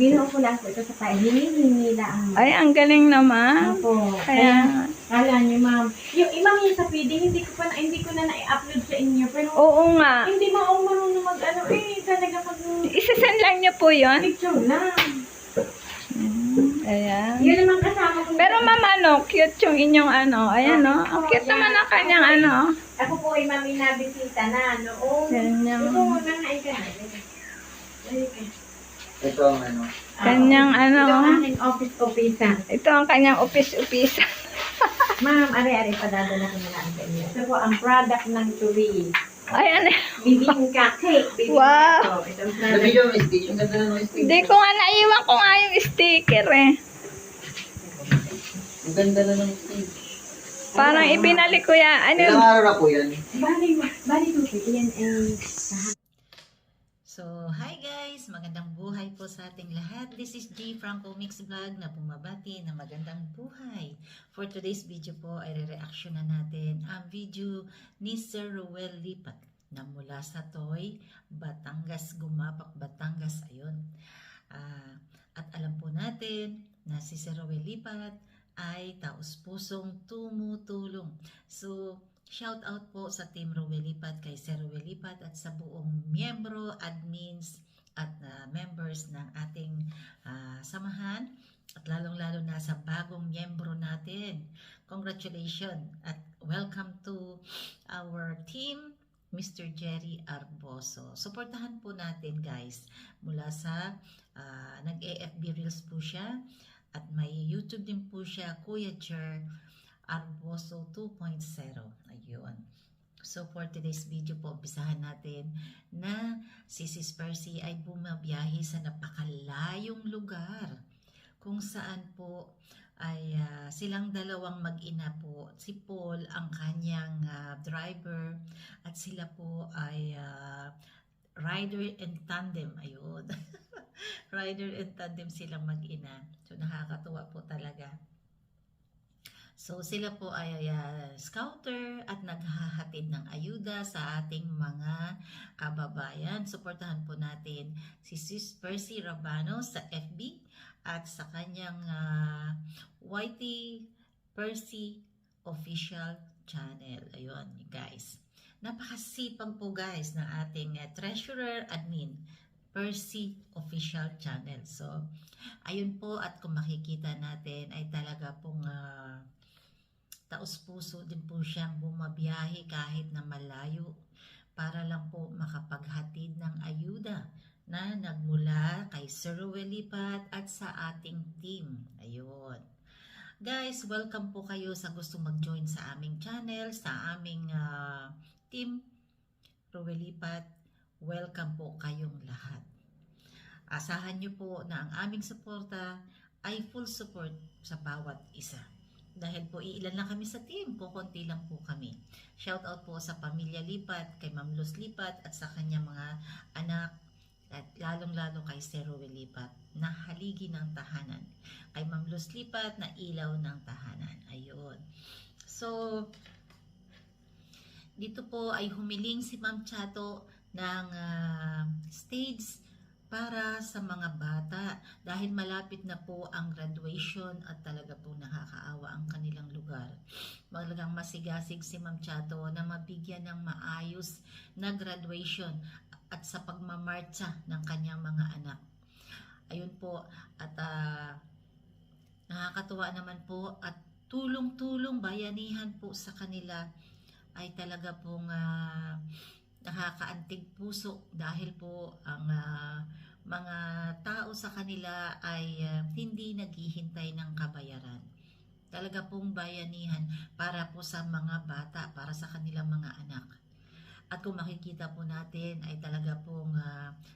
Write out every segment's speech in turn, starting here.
Binuupulan ko ito sa tayo. Hini-hini lang. Ay, ang galing naman. Opo. Kaya, Kala niyo, ma'am. Yung imam yung sa feeding, hindi ko na na-upload sa inyo. Pero, oo nga. hindi mo ako marunong mag-ano. Talaga pag Isasend lang niyo po yun? picture lang. Ayan. Yun naman kasama ko. Pero ma'am, cute yung inyong Ayan, no? Ang cute naman ang kanyang Ako po ay mami na bisita na noong. Kanyang, Ito mo na nga ka. Ito ang kanyang Ito ang aking office. Ito ang kanyang upis-upis. Ma'am, are-are padadala ko na lang sa inyo. Ito po ang product ng Turi. Ay, Bibingka cake. Bibingka Wow. to. Ito ang Sabi product. yung stick, yung ganda na ng stick. Hindi ko nga naiwan ko nga yung sticker eh. Ang ganda na ng stick. Parang ibinalik ko yan. Ilang araw na po yan? Bali Tupi. Yan ay So, hi guys! Magandang buhay po sa ating lahat. This is G Franco Mix Vlog na bumabati na magandang buhay. For today's video po ay re-reaction na natin ang video ni Sir Ruel Lipat na mula sa Toy, Batangas, Gumapak, Batangas. Ayun. At alam po natin na si Sir Ruel Lipat ay taos-pusong tumutulong. So, shout out po sa Team Ruel Lipat, kay Sir Ruel Lipat at sa buong miyembro, admins at members ng ating samahan at lalong-lalo na sa bagong miyembro natin. Congratulations at welcome to our team, Mr. Jerry Arboso. Suportahan po natin guys mula sa nag-AFB Reels po siya at may YouTube din po siya, Kuya Jer Arboso 2.0. Ayun. So for today's video po, umpisahan natin na si Sis Percy ay bumabiyahe sa napakalayong lugar kung saan po ay silang dalawang mag-ina po. Si Paul ang kanyang driver at sila po ay rider and tandem. Ayun. Rider and tandem silang mag-ina. So nakakatuwa po talaga. So sila po ay scouter at naghahatid ng ayuda sa ating mga kababayan. Suportahan po natin si Sis Percy Rabano sa FB at sa kanyang YT Percy Official Channel. Ayun guys. Napakasipag po guys ng ating treasurer admin Percy Official Channel. So ayun po, at kung makikita natin ay talaga pong taos-puso din po siyang bumabiyahe kahit na malayo para lang po makapaghatid ng ayuda na nagmula kay Sir Ruel Lipat at sa ating team. Ayun. Guys, welcome po kayo sa gusto mag-join sa aming channel, sa aming team Ruel Lipat. Welcome po kayong lahat. Asahan niyo po na ang aming suporta ay full support sa bawat isa. Dahil po iilan lang kami sa team, kukunti lang po kami. Shout out po sa pamilya Lipat, kay Ma'am Luz Lipat at sa kanya mga anak, at lalong-lalo kay Sir Ruel Lipat na haligi ng tahanan. Kay Ma'am Luz Lipat na ilaw ng tahanan. Ayun. So, dito po ay humiling si Ma'am Chato ng stage para sa mga bata dahil malapit na po ang graduation at talaga po nakakaawa ang kanilang lugar. Talagang masigasig si Ma'am Chato na mabigyan ng maayos na graduation at sa pagmamarcha ng kanyang mga anak. Ayun po, at nakakatuwa naman po at tulong-tulong bayanihan po sa kanila ay talaga pong nakakaantig puso dahil po ang mga tao sa kanila ay hindi naghihintay ng kabayaran. Talaga pong bayanihan para po sa mga bata, para sa kanilang mga anak. At kung makikita po natin ay talaga pong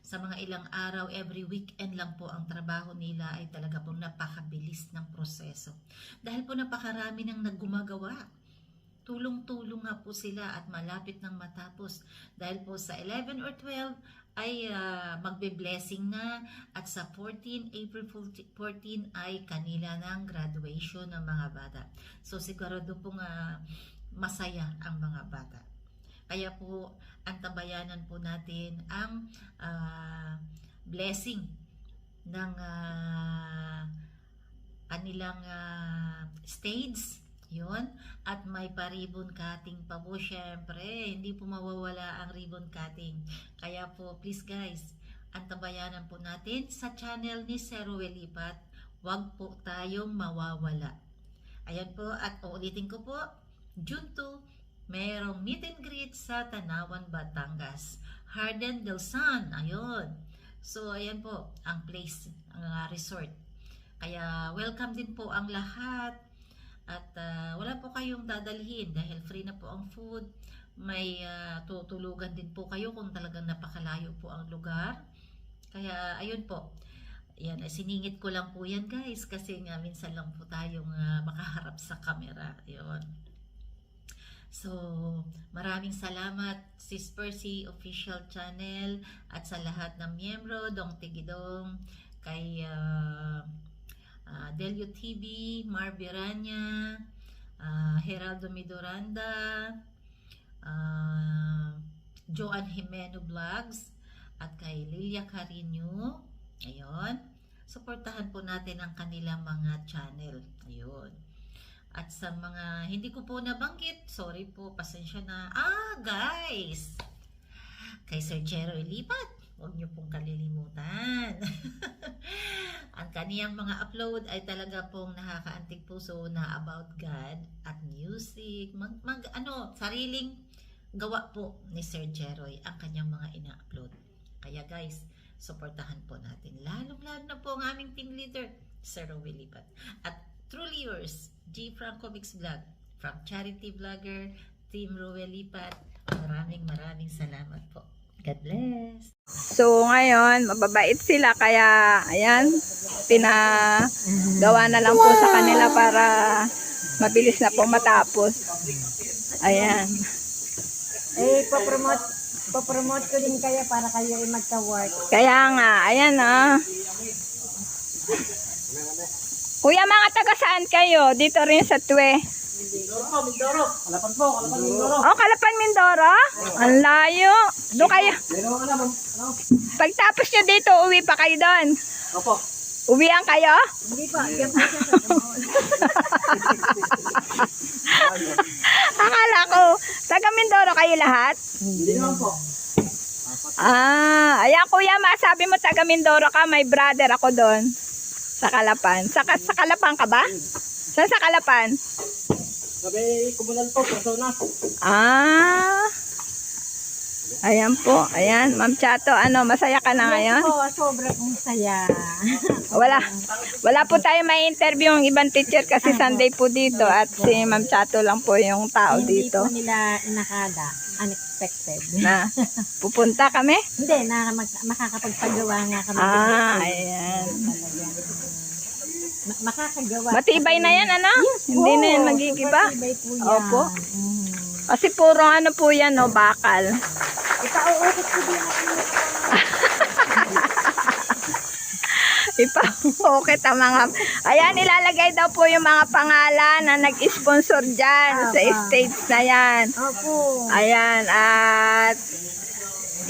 sa mga ilang araw, every weekend lang po ang trabaho nila ay talaga pong napakabilis ng proseso. Dahil po napakarami ng naggumagawa. Tulong-tulong nga po sila at malapit nang matapos. Dahil po sa 11 or 12 ay magbe-blessing na at sa 14, April 14 ay kanila ng graduation ng mga bata. So sigurado pong masaya ang mga bata. Kaya po antabayanan po natin ang blessing ng kanilang stage. Yun. At may pa-ribbon cutting pa po, syempre. Hindi po mawawala ang ribbon cutting. Kaya po, please guys, antabayanan po natin sa channel ni Sir Ruel Lipat. Huwag po tayong mawawala. Ayan po, at uulitin ko po, June 2, mayroong meet and greet sa Tanawan, Batangas. Harden del Sun, ayun. So, ayan po, ang place, ang resort. Kaya, welcome din po ang lahat. At wala po kayong dadalhin dahil free na po ang food. May tutulugan din po kayo kung talagang napakalayo po ang lugar. Kaya, ayun po. Yan, siningit ko lang po yan guys kasi nga minsan lang po tayong makaharap sa camera. Ayun. So, maraming salamat Sis Percy Official Channel at sa lahat ng miyembro, Dong Tigidong, kay Delio TV, Mar Biranya, Geraldo Midoranda, Joan Jimeno Vlogs, at kay Lilia Carino. Ayun. Suportahan po natin ang kanilang mga channel. Ayun. At sa mga hindi ko po nabanggit, sorry po, pasensya na. Guys! Kay Sir Jeroy Lipat, huwag niyo pong kalilimutan. Ang kaniyang mga upload ay talaga pong nakakaantig puso na about God at music. Sariling gawa po ni Sir Jeroy ang kanyang mga ina-upload. Kaya guys, suportahan po natin. Lalong-lalo na po ang aming team leader, Sir Ruel Lipat. At truly yours, G. Franco Mix Vlog, from Charity Vlogger, Team Ruel Lipat. Maraming salamat po. God bless. So ngayon, mababait sila kaya ayan, pinagawa na lang po sa kanila para mabilis na po matapos. Ayan. Papromote ko din kayo para kayo ay magka-work. Kaya nga, ayan Kuya, mga taga saan kayo? Dito rin sa Twe. Mindoro. Kalapan po, Mindoro. Oh, Kalapan, Mindoro? Ang layo. Doon kayo. Pagtapos nyo dito, uwi pa kayo doon. Opo. Uwian kayo? Hindi pa, yan po siya sa Akala ko, taga Mindoro kayo lahat? Hindi naman po. Ayan kuya, masabi mo taga Mindoro ka, may brother ako doon. Sa Kalapan. Sa Kalapan ka ba? Saan sa Kalapan? Sabi, komunal po, persona. Ayan po. Ayan, Ma'am Chato, masaya ka na ngayon? Oo, sobra kong saya. Wala po tayo may interview yung ibang teacher kasi Sunday po dito at si Ma'am Chato lang po yung tao dito. Hindi po nila inakada. Unexpected. Na pupunta kami? Hindi, makakapagpagawa nga kami. Ayan. Makakagawa. Matibay na yan, Yes, Hindi na yan magigiba? Matibay po yan. Opo. Kasi puro po yan, bakal. Ipauukit ko din Ipauukit ang mga... Ayan, ilalagay daw po yung mga pangalan na nag-sponsor dyan sa stage na yan. Opo. Ayan, at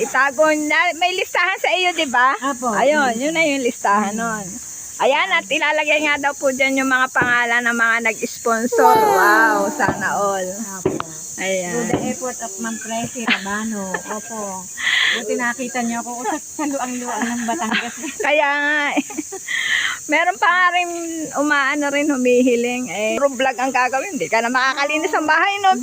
itago na. May listahan sa iyo, di ba? Opo. Ayun, yun na yung listahan nun. Ayan, at ilalagay nga daw po dyan yung mga pangalan ng mga nag-sponsor. Wow, sana all. Opo. To Ayan. the effort of Ma'am Presi Rabano. Opo. Buti nakita niyo ako sa luang-luang ng Batangas. Kaya nga, meron pa nga rin humihiling. Puro vlog ang gagawin. Hindi ka na makakalinis ang bahay, no?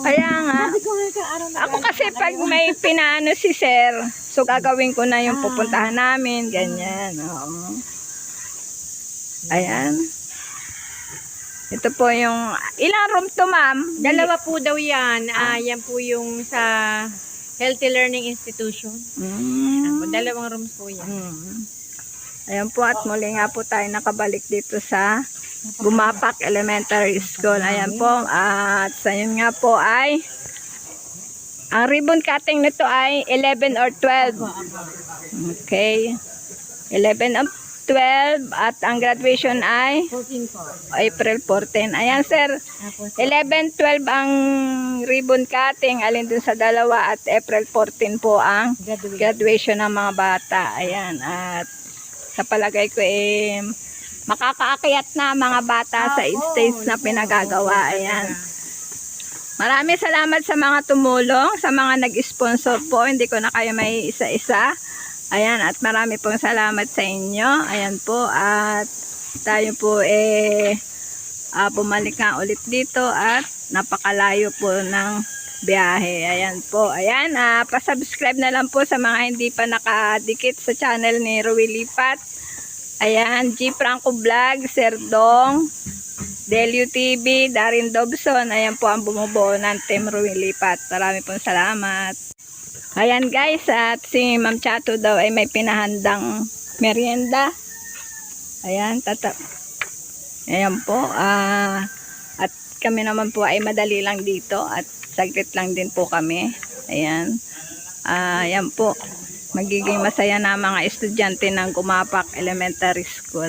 Kaya nga. Sabi ko nga araw na Ako kasi pag may pinaano si Sir, so gagawin ko na yung pupuntahan namin, ganyan. Oo. Ayan. Ito po yung, ilang room to ma'am? Dalawa po daw yan. Yan po yung sa Healthy Learning Institution. Dalawang rooms po yan. Ayan po at muli nga po tayo nakabalik dito sa Gumapak Elementary School. Ayan po. At sa yun nga po ay ang ribbon cutting nito ay 11 or 12. Okay. 11 or 12 at ang graduation ay 14 po. April 14. Ayan sir. 11, 12 ang ribbon cutting. Alin dun sa dalawa at April 14 po ang graduation ng mga bata. Ayan. At sa palagay ko makakaakyat na mga bata sa stage na pinagagawa. Ayan. Maraming salamat sa mga tumulong, sa mga nag-sponsor po. Hindi ko na kayo may isa-isa. Ayan, at marami pong salamat sa inyo. Ayan po, at tayo po bumalik nga ulit dito at napakalayo po ng biyahe. Ayan po. Ayan, pasubscribe na lang po sa mga hindi pa nakadikit sa channel ni Rowie Lipat. Ayan, G. Franco Vlog, Sir Dong, Delio TV, Darin Dobson. Ayan po ang bumubuo ng Team Rowie Lipat. Marami pong salamat. Ayan guys, at si Ma'am Chato daw ay may pinahandang merienda. Ayan, ayan po. At kami naman po ay madali lang dito at saglit lang din po kami. Ayan. Ayan po. Magiging masaya na mga estudyante ng Gumapak Elementary School.